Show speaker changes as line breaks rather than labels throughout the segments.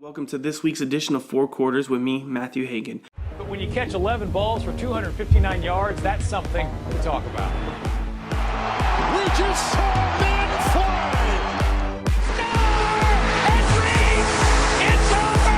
Welcome to this week's edition of Four Quarters with me, Matthew Hagan.
But when you catch 11 balls for 259 yards, that's something to talk about.
We just saw men fly!
Score! It's over!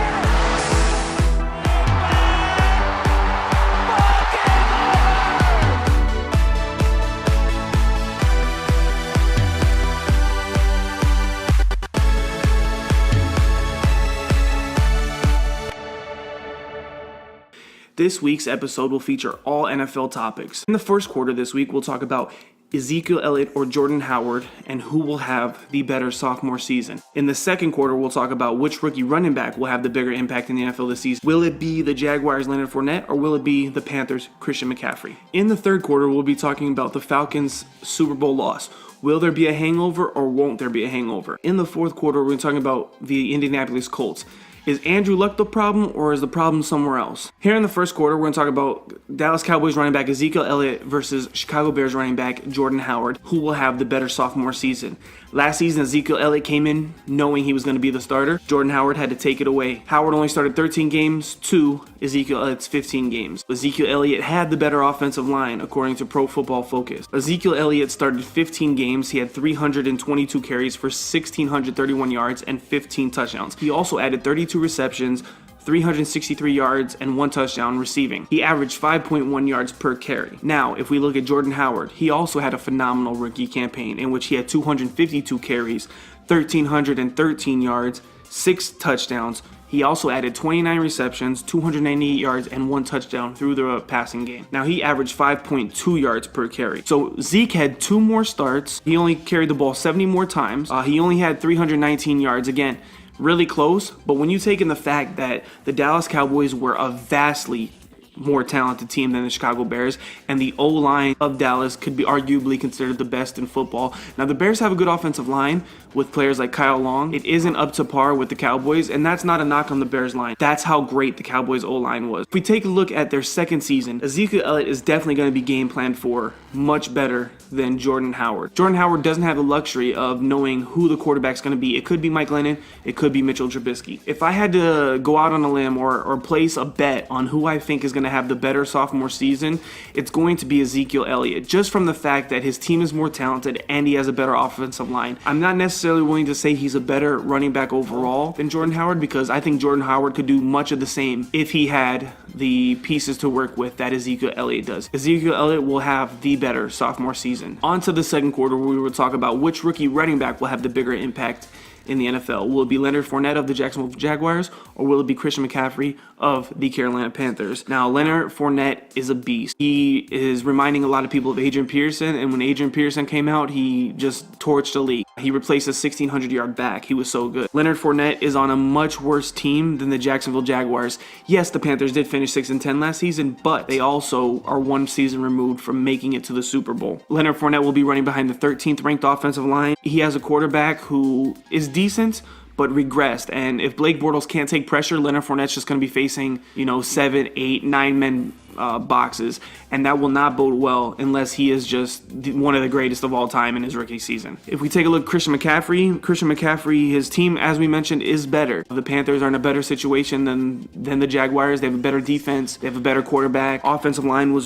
This week's episode will feature all NFL topics. In the first quarter this week, we'll talk about Ezekiel Elliott or Jordan Howard and who will have the better sophomore season. In the second quarter, we'll talk about which rookie running back will have the bigger impact in the NFL this season. Will it be the Jaguars' Leonard Fournette or will it be the Panthers' Christian McCaffrey? In the third quarter, we'll be talking about the Falcons' Super Bowl loss. Will there be a hangover or won't there be a hangover? In the fourth quarter, we're going to talk about the Indianapolis Colts. Is Andrew Luck the problem or is the problem somewhere else? Here in the first quarter, we're going to talk about Dallas Cowboys running back Ezekiel Elliott versus Chicago Bears running back Jordan Howard, who will have the better sophomore season. Last season, Ezekiel Elliott came in knowing he was going to be the starter. Jordan Howard had to take it away. Howard only started 13 games to Ezekiel Elliott's 15 games. Ezekiel Elliott had the better offensive line, according to Pro Football Focus. Ezekiel Elliott started 15 games. He had 322 carries for 1,631 yards and 15 touchdowns. He also added 32 receptions, 363 yards, and 1 touchdown receiving. He averaged 5.1 yards per carry. Now, if we look at Jordan Howard, he also had a phenomenal rookie campaign in which he had 252 carries, 1,313 yards, 6 touchdowns. He also added 29 receptions, 298 yards, and 1 touchdown through the passing game. Now, he averaged 5.2 yards per carry. So, Zeke had 2 more starts. He only carried the ball 70 more times. He only had 319 yards. Again, really close, but when you take in the fact that the Dallas Cowboys were a vastly more talented team than the Chicago Bears, and the O-line of Dallas could be arguably considered the best in football. Now, the Bears have a good offensive line with players like Kyle Long. It isn't up to par with the Cowboys, and that's not a knock on the Bears line. That's how great the Cowboys O-line was. If we take a look at their second season, Ezekiel Elliott is definitely going to be game planned for much better than Jordan Howard. Jordan Howard doesn't have the luxury of knowing who the quarterback's going to be. It could be Mike Lennon. It could be Mitchell Trubisky. If I had to go out on a limb or place a bet on who I think is going to have the better sophomore season, it's going to be Ezekiel Elliott, just from the fact that his team is more talented and he has a better offensive line. I'm not necessarily willing to say he's a better running back overall than Jordan Howard, because I think Jordan Howard could do much of the same if he had the pieces to work with that Ezekiel Elliott does. Ezekiel Elliott will have the better sophomore season. On to the second quarter, where we will talk about which rookie running back will have the bigger impact in the NFL. Will it be Leonard Fournette of the Jacksonville Jaguars, or will it be Christian McCaffrey of the Carolina Panthers? Now, Leonard Fournette is a beast. He is reminding a lot of people of Adrian Peterson, and when Adrian Peterson came out, he just torched the league. He replaced a 1,600-yard back. He was so good. Leonard Fournette is on a much worse team than the Jacksonville Jaguars. Yes, the Panthers did finish 6-10 last season, but they also are one season removed from making it to the Super Bowl. Leonard Fournette will be running behind the 13th ranked offensive line. He has a quarterback who is decent, but regressed. And if Blake Bortles can't take pressure, Leonard Fournette's just going to be facing, 7, 8, 9 men boxes, and that will not bode well unless he is just one of the greatest of all time in his rookie season. If we take a look at Christian McCaffrey, his team, as we mentioned, is better. The Panthers are in a better situation than the Jaguars. They have a better defense. They have a better quarterback. Offensive line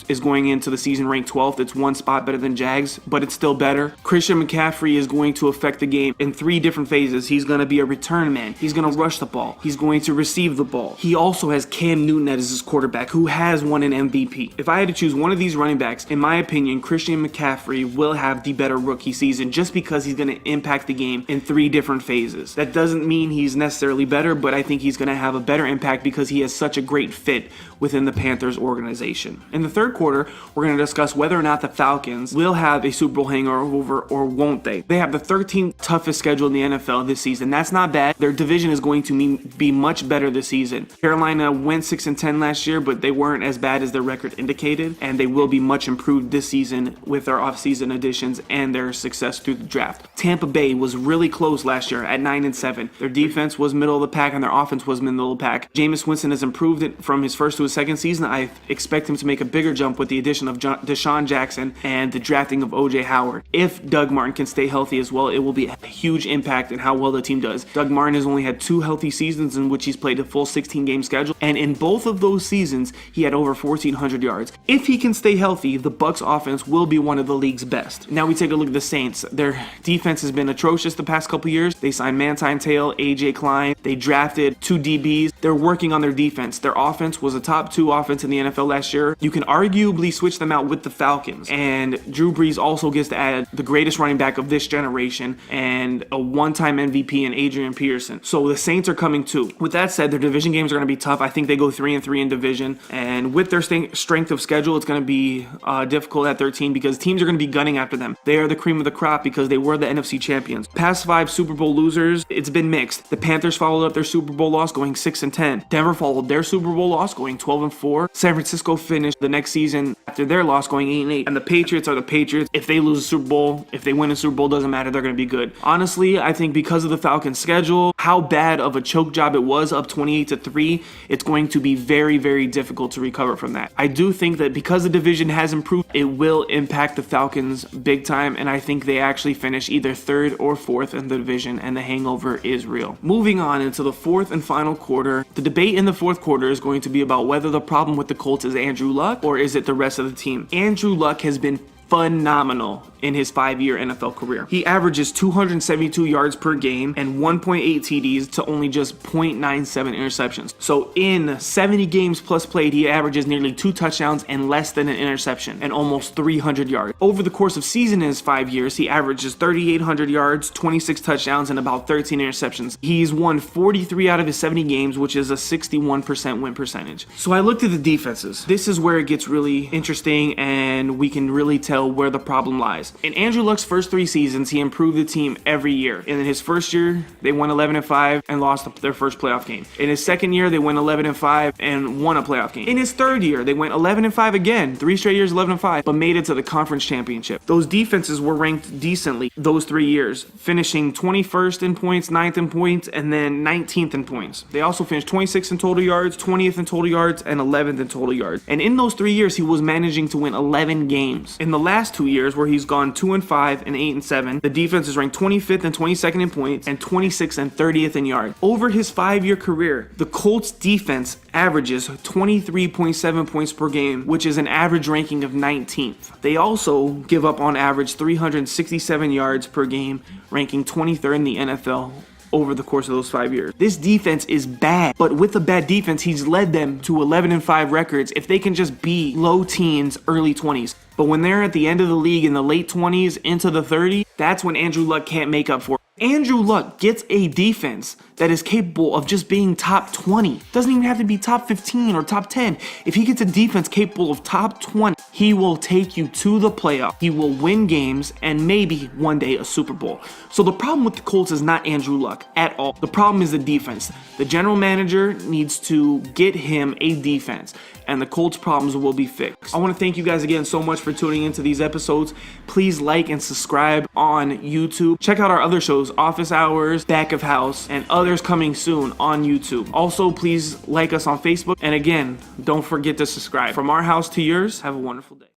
is going into the season ranked 12th. It's one spot better than Jags, but it's still better. Christian McCaffrey is going to affect the game in 3 different phases. He's going to be a return man. He's going to rush the ball. He's going to receive the ball. He also has Cam Newton as his quarterback, who has won an MVP. If I had to choose one of these running backs, in my opinion, Christian McCaffrey will have the better rookie season just because he's going to impact the game in 3 different phases. That doesn't mean he's necessarily better, but I think he's going to have a better impact because he has such a great fit within the Panthers organization. In the third quarter, we're going to discuss whether or not the Falcons will have a Super Bowl hangover or won't they. They have the 13th toughest schedule in the NFL this season. That's not bad. Their division is going to be much better this season. Carolina went 6-10 last year, but they weren't as bad as their record indicated, and they will be much improved this season with their offseason additions and their success through the draft. Tampa Bay was really close last year at 9-7. Their defense was middle of the pack and their offense was middle of the pack. Jameis Winston has improved it from his first to his second season. I expect him to make a bigger jump with the addition of Deshaun Jackson and the drafting of O.J. Howard. If Doug Martin can stay healthy as well, it will be a huge impact in how well the team does. Doug Martin has only had 2 healthy seasons in which he's played a full 16-game schedule, and in both of those seasons, he had over 1,400 yards. If he can stay healthy, the Bucs offense will be one of the league's best. Now we take a look at the Saints. Their defense has been atrocious the past couple years. They signed Manti Te'o, A.J. Klein. They drafted 2 DBs. They're working on their defense. Their offense was a top 2 offense in the NFL last year. You can arguably switch them out with the Falcons. And Drew Brees also gets to add the greatest running back of this generation and a one-time MVP in Adrian Peterson. So the Saints are coming too. With that said, their division games are going to be tough. I think they go 3-3 in division. And with their strength of schedule, it's going to be difficult at 13 because teams are going to be gunning after them. They are the cream of the crop because they were the NFC champions. Past 5 Super Bowl losers, it's been mixed. The Panthers followed up their Super Bowl loss going 6-10. Denver followed their Super Bowl loss going 12-4. San Francisco finished the next season after their loss going 8-8. And the Patriots are the Patriots. If they lose a Super Bowl, if they win a Super Bowl, doesn't matter. They're going to be good. Honestly, I think because of the Falcons' schedule, how bad of a choke job it was up 28-3, it's going to be very, very difficult to recover from that. I do think that because the division has improved, it will impact the Falcons big time, and I think they actually finish either 3rd or 4th in the division, and the hangover is real. Moving on into the 4th and final quarter, the debate in the 4th quarter is going to be about whether the problem with the Colts is Andrew Luck or is it the rest of the team. Andrew Luck has been phenomenal in his 5-year NFL career. He averages 272 yards per game and 1.8 TDs to only just 0.97 interceptions. So in 70 games plus played, he averages nearly 2 touchdowns and less than an interception and almost 300 yards. Over the course of season in his 5 years, he averages 3,800 yards, 26 touchdowns, and about 13 interceptions. He's won 43 out of his 70 games, which is a 61% win percentage. So I looked at the defenses. This is where it gets really interesting and we can really tell where the problem lies. In Andrew Luck's first 3 seasons, he improved the team every year. And in his first year, they won 11-5 and lost their first playoff game. In his second year, they went 11-5 and won a playoff game. In his third year, they went 11-5 again, 3 straight years 11-5, but made it to the conference championship. Those defenses were ranked decently those 3 years, finishing 21st in points, 9th in points, and then 19th in points. They also finished 26th in total yards, 20th in total yards, and 11th in total yards. And in those 3 years, he was managing to win 11 games. In the last 2 years, where he's gone 2-5 and 8-7, the defense is ranked 25th and 22nd in points and 26th and 30th in yards. Over his 5-year career, the Colts defense averages 23.7 points per game, which is an average ranking of 19th. They also give up on average 367 yards per game, ranking 23rd in the NFL over the course of those 5 years. This defense is bad, but with a bad defense, he's led them to 11-5 records if they can just be low teens, early 20s. But when they're at the end of the league in the late 20s into the 30s, that's when Andrew Luck can't make up for it. Andrew Luck gets a defense that is capable of just being top 20. Doesn't even have to be top 15 or top 10. If he gets a defense capable of top 20, he will take you to the playoff. He will win games and maybe one day a Super Bowl. So the problem with the Colts is not Andrew Luck at all. The problem is the defense. The general manager needs to get him a defense, and the Colts' problems will be fixed. I want to thank you guys again so much for tuning into these episodes. Please like and subscribe on YouTube. Check out our other shows, Office Hours, Back of House, and others coming soon on YouTube. Also, please like us on Facebook. And again, don't forget to subscribe. From our house to yours, have a wonderful day.